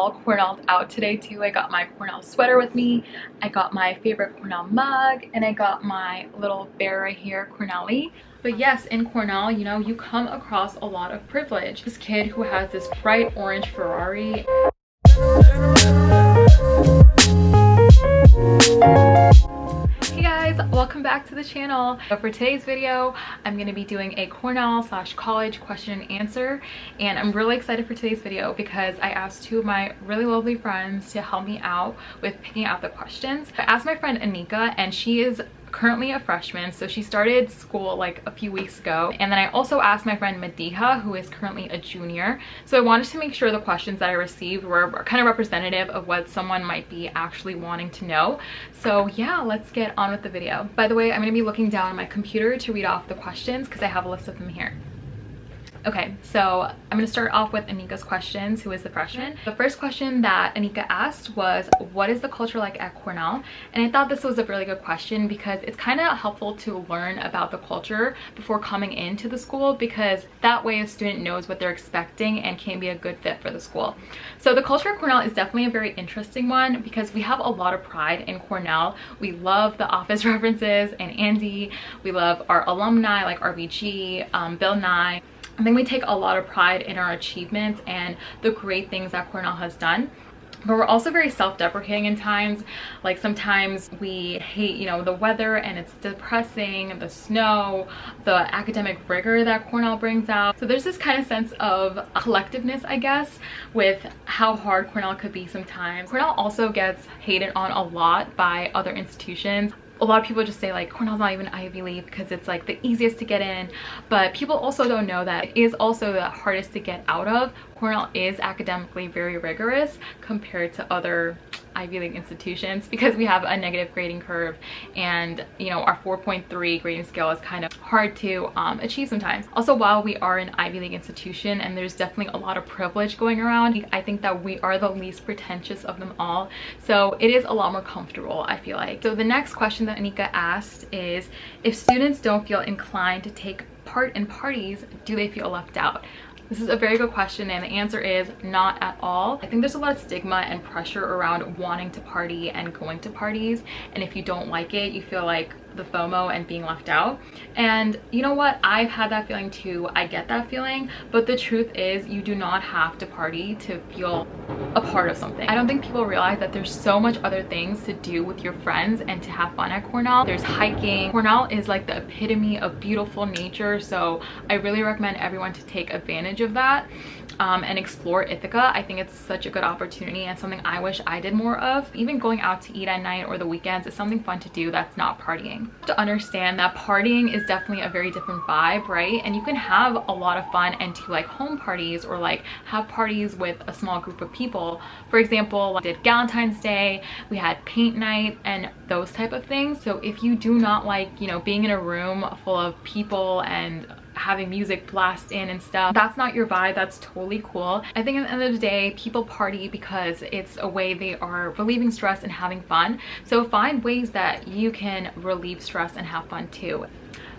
all Cornelled out today too. I got my Cornell sweater with me, I got my favorite Cornell mug, and I got my little bear right here, Cornelly. But yes, in Cornell, you know, you come across a lot of privilege. This kid who has this bright orange Ferrari. Hey guys, welcome back to the channel. So for today's video, I'm going to be doing a Cornell/college question and answer, and I'm really excited for today's video because I asked two of my really lovely friends to help me out with picking out the questions. I asked my friend Anika, and she is currently a freshman, so she started school like a few weeks ago. And then I also asked my friend Madiha, who is currently a junior. So I wanted to make sure the questions that I received were kind of representative of what someone might be actually wanting to know. So yeah, let's get on with the video. By the way, I'm going to be looking down on my computer to read off the questions because I have a list of them here. Okay, so I'm going to start off with Anika's questions, who is the freshman. The first question that Anika asked was, what is the culture like at Cornell? And I thought this was a really good question because it's kind of helpful to learn about the culture before coming into the school, because that way a student knows what they're expecting and can be a good fit for the school. So the culture at Cornell is definitely a very interesting one because we have a lot of pride in Cornell. We love the Office references and Andy. We love our alumni like RBG, Bill Nye. I think we take a lot of pride in our achievements and the great things that Cornell has done. But we're also very self-deprecating in times. Like sometimes we hate, you know, the weather and it's depressing, the snow, the academic rigor that Cornell brings out. So there's this kind of sense of collectiveness, I guess, with how hard Cornell could be sometimes. Cornell also gets hated on a lot by other institutions. A lot of people just say like Cornell's not even Ivy League because it's like the easiest to get in, but people also don't know that it is also the hardest to get out of. Cornell is academically very rigorous compared to other Ivy League institutions because we have a negative grading curve, and you know, our 4.3 grading scale is kind of hard to achieve sometimes. Also, while we are an Ivy League institution and there's definitely a lot of privilege going around, I think that we are the least pretentious of them all, so it is a lot more comfortable, I feel like. So the next question that Anika asked is, if students don't feel inclined to take part in parties, do they feel left out? This is a very good question, and the answer is not at all. I think there's a lot of stigma and pressure around wanting to party and going to parties, and if you don't like it, you feel like the FOMO and being left out. And you know what, I've had that feeling too. I get that feeling, but the truth is you do not have to party to feel a part of something. I don't think people realize that there's so much other things to do with your friends and to have fun at Cornell. There's hiking. Cornell is like the epitome of beautiful nature, so I really recommend everyone to take advantage of that and explore Ithaca. I think it's such a good opportunity and something I wish I did more of. Even going out to eat at night or the weekends is something fun to do that's not partying. To understand that partying is definitely a very different vibe, right? And you can have a lot of fun and do like home parties or like have parties with a small group of people. For example, we did Valentine's Day, we had paint night and those type of things. So if you do not like, you know, being in a room full of people and having music blast in and stuff, that's not your vibe, that's totally cool. I think at the end of the day, people party because it's a way they are relieving stress and having fun. So find ways that you can relieve stress and have fun too.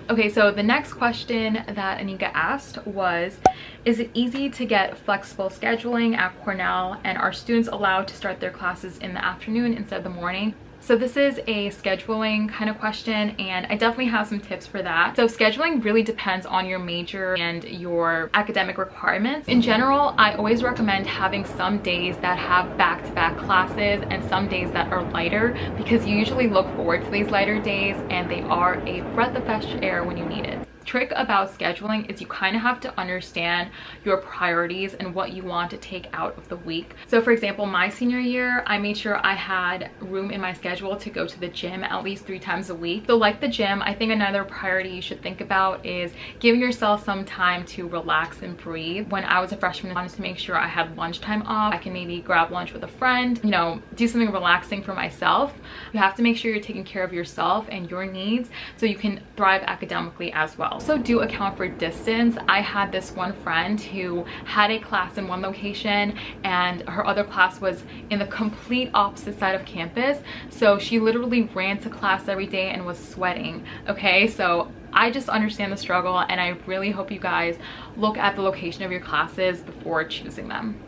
Okay, so the next question that Anika asked was, is it easy to get flexible scheduling at Cornell, and are students allowed to start their classes in the afternoon instead of the morning? So this is a scheduling kind of question, and I definitely have some tips for that. So scheduling really depends on your major and your academic requirements. In general, I always recommend having some days that have back-to-back classes and some days that are lighter, because you usually look forward to these lighter days and they are a breath of fresh air when you need it. Trick about scheduling is you kind of have to understand your priorities and what you want to take out of the week. So for example, my senior year, I made sure I had room in my schedule to go to the gym at least 3 times a week. So like the gym, I think another priority you should think about is giving yourself some time to relax and breathe. When I was a freshman, I wanted to make sure I had lunchtime off. I can maybe grab lunch with a friend, you know, do something relaxing for myself. You have to make sure you're taking care of yourself and your needs so you can thrive academically as well. Also do account for distance. I had this one friend who had a class in one location and her other class was in the complete opposite side of campus, so she literally ran to class every day and was sweating. Okay, so I just understand the struggle, and I really hope you guys look at the location of your classes before choosing them.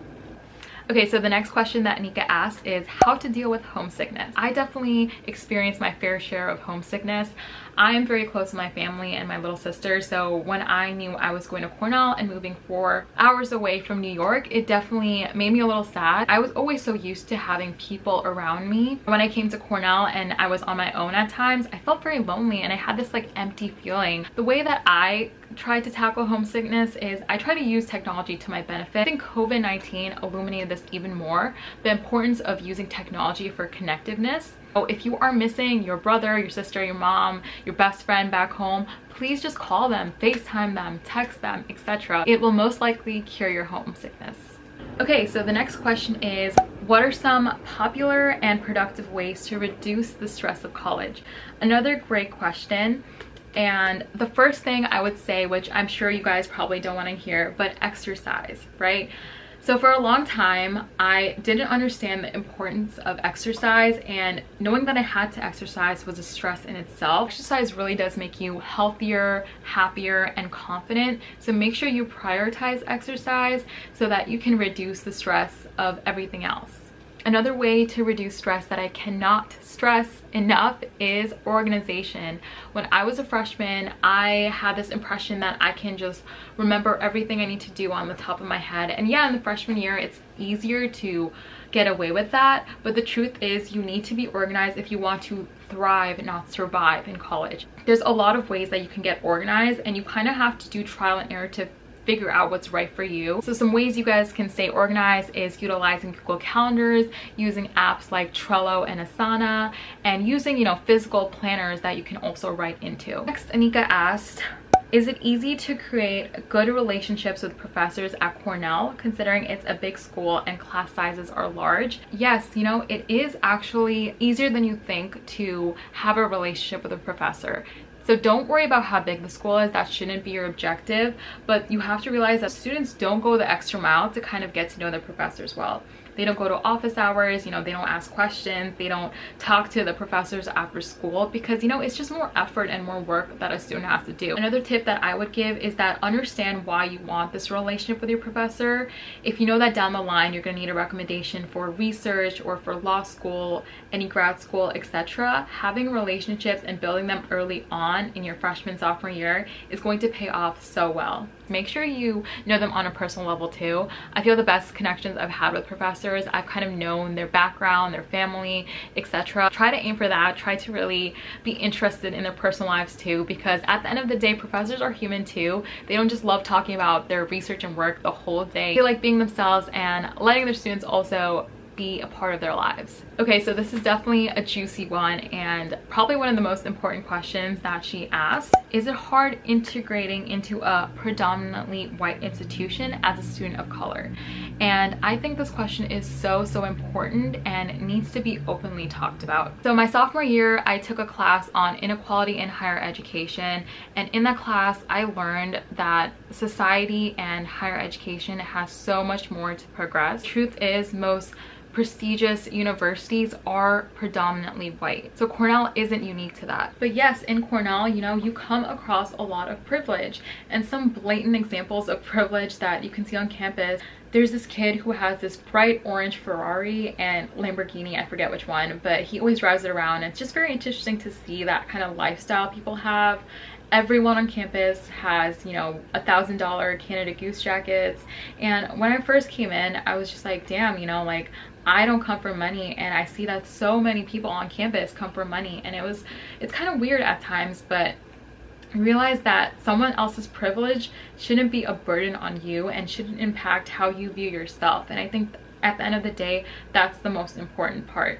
Okay, so the next question that Anika asked is how to deal with homesickness. I definitely experienced my fair share of homesickness. I am very close to my family and my little sister, so when I knew I was going to Cornell and moving 4 hours away from New York, it definitely made me a little sad. I was always so used to having people around me. When I came to Cornell and I was on my own at times, I felt very lonely and I had this like empty feeling. The way that I try to tackle homesickness is I try to use technology to my benefit. I think COVID-19 illuminated this even more, the importance of using technology for connectiveness. So if you are missing your brother, your sister, your mom, your best friend back home, please just call them, FaceTime them, text them, etc. It will most likely cure your homesickness. Okay, so the next question is, what are some popular and productive ways to reduce the stress of college? Another great question. And the first thing I would say, which I'm sure you guys probably don't want to hear, but exercise, right? So for a long time, I didn't understand the importance of exercise, and knowing that I had to exercise was a stress in itself. Exercise really does make you healthier, happier, and confident. So make sure you prioritize exercise so that you can reduce the stress of everything else. Another way to reduce stress that I cannot stress enough is organization. When I was a freshman, I had this impression that I can just remember everything I need to do on the top of my head. And yeah, in the freshman year, it's easier to get away with that. But the truth is you need to be organized if you want to thrive, not survive in college. There's a lot of ways that you can get organized, and you kind of have to do trial and error to figure out what's right for you. So some ways you guys can stay organized is utilizing Google Calendars, using apps like Trello and Asana, and using, physical planners that you can also write into. Next, Anika asked, is it easy to create good relationships with professors at Cornell, considering it's a big school and class sizes are large? Yes, it is actually easier than you think to have a relationship with a professor. So don't worry about how big the school is. That shouldn't be your objective, but you have to realize that students don't go the extra mile to kind of get to know their professors well. They don't go to office hours, they don't ask questions, they don't talk to the professors after school because, it's just more effort and more work that a student has to do. Another tip that I would give is that understand why you want this relationship with your professor. If you know that down the line you're going to need a recommendation for research or for law school, any grad school, etc., having relationships and building them early on in your freshman, sophomore year is going to pay off so well. Make sure you know them on a personal level too. I feel the best connections I've had with professors, I've kind of known their background, their family, etc. Try to aim for that. Try to really be interested in their personal lives too, because at the end of the day, professors are human too. They don't just love talking about their research and work the whole day. They like being themselves and letting their students also be a part of their lives. Okay, so this is definitely a juicy one and probably one of the most important questions that she asked. Is it hard integrating into a predominantly white institution as a student of color? And I think this question is so important and needs to be openly talked about. So my sophomore year, I took a class on inequality in higher education, and in that class I learned that society and higher education has so much more to progress. Truth is, most prestigious universities are predominantly white. So Cornell isn't unique to that. But yes, in Cornell, you come across a lot of privilege, and some blatant examples of privilege that you can see on campus. There's this kid who has this bright orange Ferrari and Lamborghini, I forget which one, but he always drives it around. It's just very interesting to see that kind of lifestyle people have. Everyone on campus has, $1,000 Canada Goose jackets. And when I first came in, I was just like, damn, I don't come from money, and I see that so many people on campus come from money, and it's kind of weird at times, but realize that someone else's privilege shouldn't be a burden on you and shouldn't impact how you view yourself. And I think at the end of the day, that's the most important part.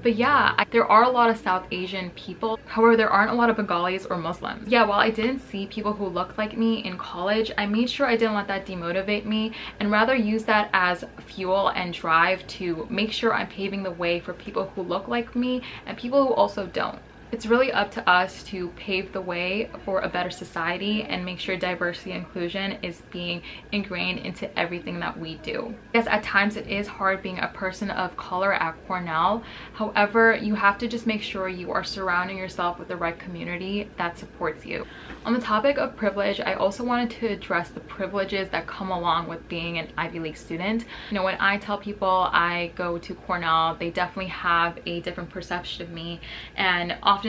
But yeah, there are a lot of South Asian people. However, there aren't a lot of Bengalis or Muslims. Yeah, while I didn't see people who looked like me in college, I made sure I didn't let that demotivate me and rather use that as fuel and drive to make sure I'm paving the way for people who look like me and people who also don't. It's really up to us to pave the way for a better society and make sure diversity and inclusion is being ingrained into everything that we do. Yes, at times it is hard being a person of color at Cornell. However, you have to just make sure you are surrounding yourself with the right community that supports you. On the topic of privilege, I also wanted to address the privileges that come along with being an Ivy League student. You know, when I tell people I go to Cornell, they definitely have a different perception of me, and oftentimes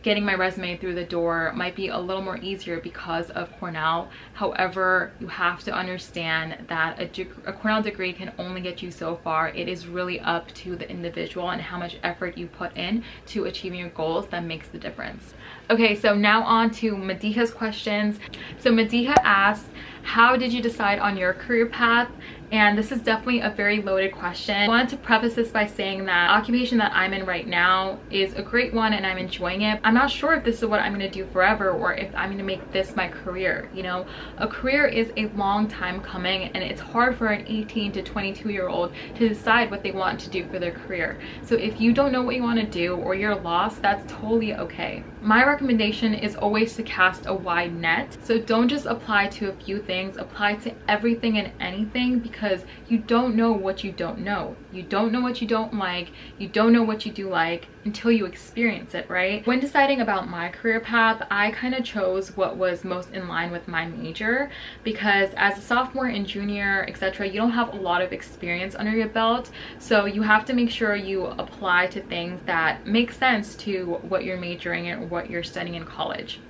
getting my resume through the door might be a little more easier because of Cornell. However, you have to understand that a Cornell degree can only get you so far. It is really up to the individual and how much effort you put in to achieving your goals that makes the difference. Okay, so now on to Madiha's questions. So Madiha asked, how did you decide on your career path? And this is definitely a very loaded question. I wanted to preface this by saying that the occupation that I'm in right now is a great one and I'm enjoying it. I'm not sure if this is what I'm going to do forever or if I'm going to make this my career. You know, a career is a long time coming, and it's hard for an 18 to 22-year-old to decide what they want to do for their career. So if you don't know what you want to do or you're lost, that's totally okay. My recommendation is always to cast a wide net. So don't just apply to a few things, apply to everything and anything, because you don't know what you don't know. You don't know what you don't like. You don't know what you do like until you experience it, right? When deciding about my career path, I kind of chose what was most in line with my major, because as a sophomore and junior, etc., you don't have a lot of experience under your belt. So you have to make sure you apply to things that make sense to what you're majoring in or what you're studying in college.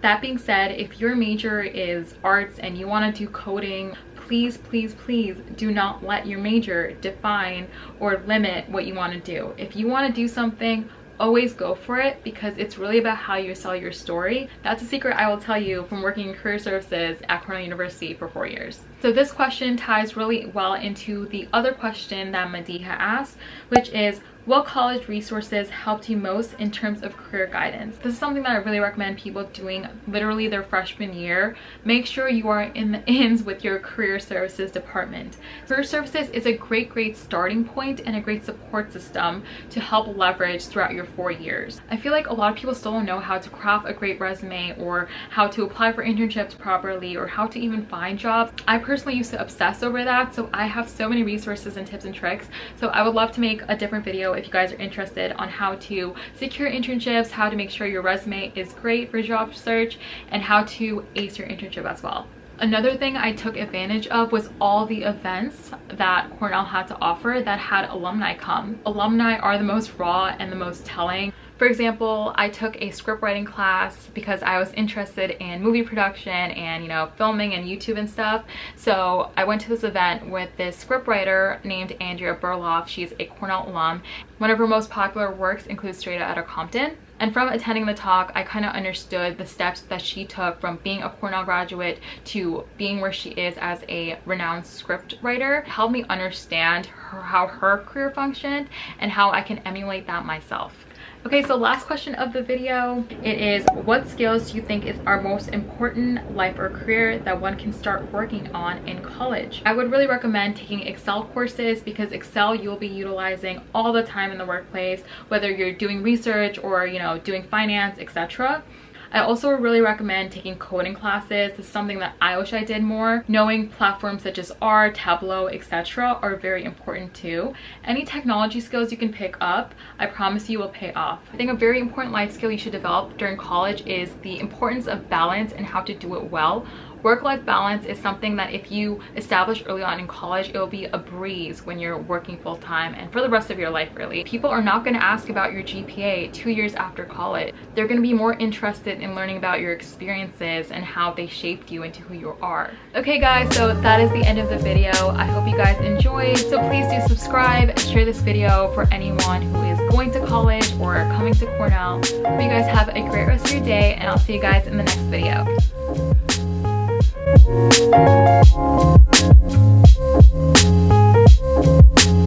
That being said, if your major is arts and you want to do coding, please, please, please do not let your major define or limit what you want to do. If you want to do something, always go for it, because it's really about how you sell your story. That's a secret I will tell you from working in career services at Cornell University for 4 years. So this question ties really well into the other question that Madiha asked, which is, what college resources helped you most in terms of career guidance? This is something that I really recommend people doing literally their freshman year. Make sure you are in the ins with your career services department. Career services is a great starting point and a great support system to help leverage throughout your 4 years. I feel like a lot of people still don't know how to craft a great resume or how to apply for internships properly or how to even find jobs. I personally used to obsess over that, so I have so many resources and tips and tricks. So I would love to make a different video if you guys are interested on how to secure internships, how to make sure your resume is great for job search, and how to ace your internship as well. Another thing I took advantage of was all the events that Cornell had to offer that had alumni come. Alumni are the most raw and the most telling. For example, I took a script writing class because I was interested in movie production and, you know, filming and YouTube and stuff. So I went to this event with this script writer named Andrea Burloff. She's a Cornell alum. One of her most popular works includes Straight Outta Compton. And from attending the talk, I kind of understood the steps that she took from being a Cornell graduate to being where she is as a renowned script writer. It helped me understand how her career functioned and how I can emulate that myself. Okay, so last question of the video, it is, what skills do you think are most important life or career that one can start working on in college? I would really recommend taking Excel courses, because Excel you'll be utilizing all the time in the workplace, whether you're doing research or, you know, doing finance, etc. I also really recommend taking coding classes. This is something that I wish I did more. Knowing platforms such as R, Tableau, etc. are very important too. Any technology skills you can pick up, I promise you will pay off. I think a very important life skill you should develop during college is the importance of balance and how to do it well. Work-life balance is something that if you establish early on in college, it will be a breeze when you're working full-time and for the rest of your life, really. People are not going to ask about your GPA 2 years after college. They're going to be more interested in learning about your experiences and how they shaped you into who you are. Okay guys, so that is the end of the video. I hope you guys enjoyed. So please do subscribe and share this video for anyone who is going to college or coming to Cornell. Hope you guys have a great rest of your day, and I'll see you guys in the next video.